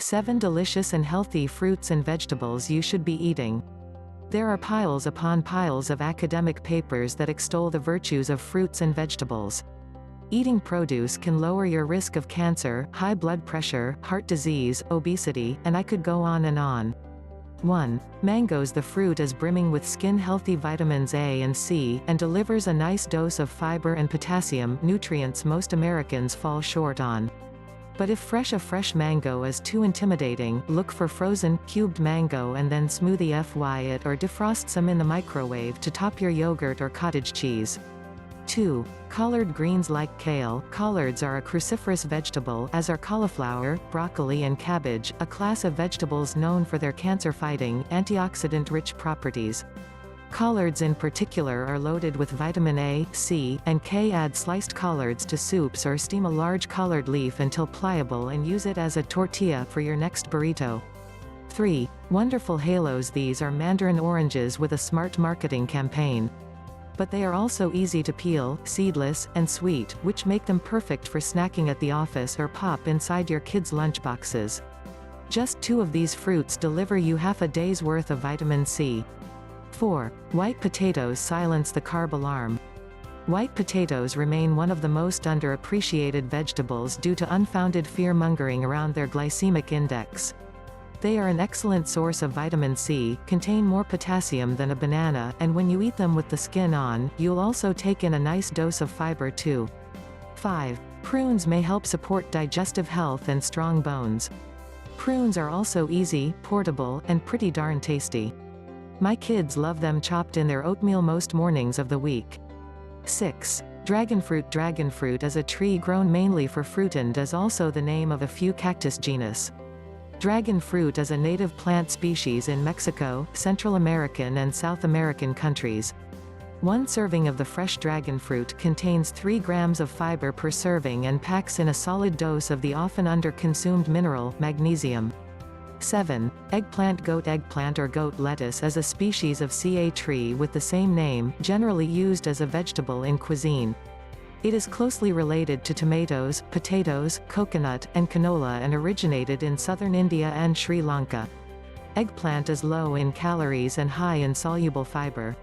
7 delicious and healthy fruits and vegetables you should be eating. There are piles upon piles of academic papers that extol the virtues of fruits and vegetables. Eating produce can lower your risk of cancer, high blood pressure, heart disease, obesity, and I could go on and on. 1. Mangoes. The fruit is brimming with skin-healthy vitamins A and C, and delivers a nice dose of fiber and potassium, nutrients most Americans fall short on. But if a fresh mango is too intimidating, look for frozen, cubed mango and then smoothie it or defrost some in the microwave to top your yogurt or cottage cheese. 2. Collard greens. Like kale, collards are a cruciferous vegetable, as are cauliflower, broccoli and cabbage, a class of vegetables known for their cancer-fighting, antioxidant-rich properties. Collards in particular are loaded with vitamin A, C, and K. Add sliced collards to soups or steam a large collard leaf until pliable and use it as a tortilla for your next burrito. 3. Wonderful halos. These are mandarin oranges with a smart marketing campaign. But they are also easy to peel, seedless, and sweet, which make them perfect for snacking at the office or pop inside your kids' lunchboxes. Just 2 of these fruits deliver you half a day's worth of vitamin C. 4. White potatoes. Silence the carb alarm. White potatoes remain one of the most underappreciated vegetables due to unfounded fear-mongering around their glycemic index. They are an excellent source of vitamin C, contain more potassium than a banana, and when you eat them with the skin on, you'll also take in a nice dose of fiber too. 5. Prunes may help support digestive health and strong bones. Prunes are also easy, portable, and pretty darn tasty. My kids love them chopped in their oatmeal most mornings of the week. 6. Dragonfruit. Dragonfruit is a tree grown mainly for fruit and is also the name of a few cactus genus. Dragon fruit is a native plant species in Mexico, Central American and South American countries. 1 serving of the fresh dragon fruit contains 3 grams of fiber per serving and packs in a solid dose of the often under-consumed mineral, magnesium. 7. Eggplant. Goat eggplant or goat lettuce is a species of ca tree with the same name, generally used as a vegetable in cuisine. It is closely related to tomatoes, potatoes, coconut, and canola and originated in southern India and Sri Lanka. Eggplant is low in calories and high in soluble fiber.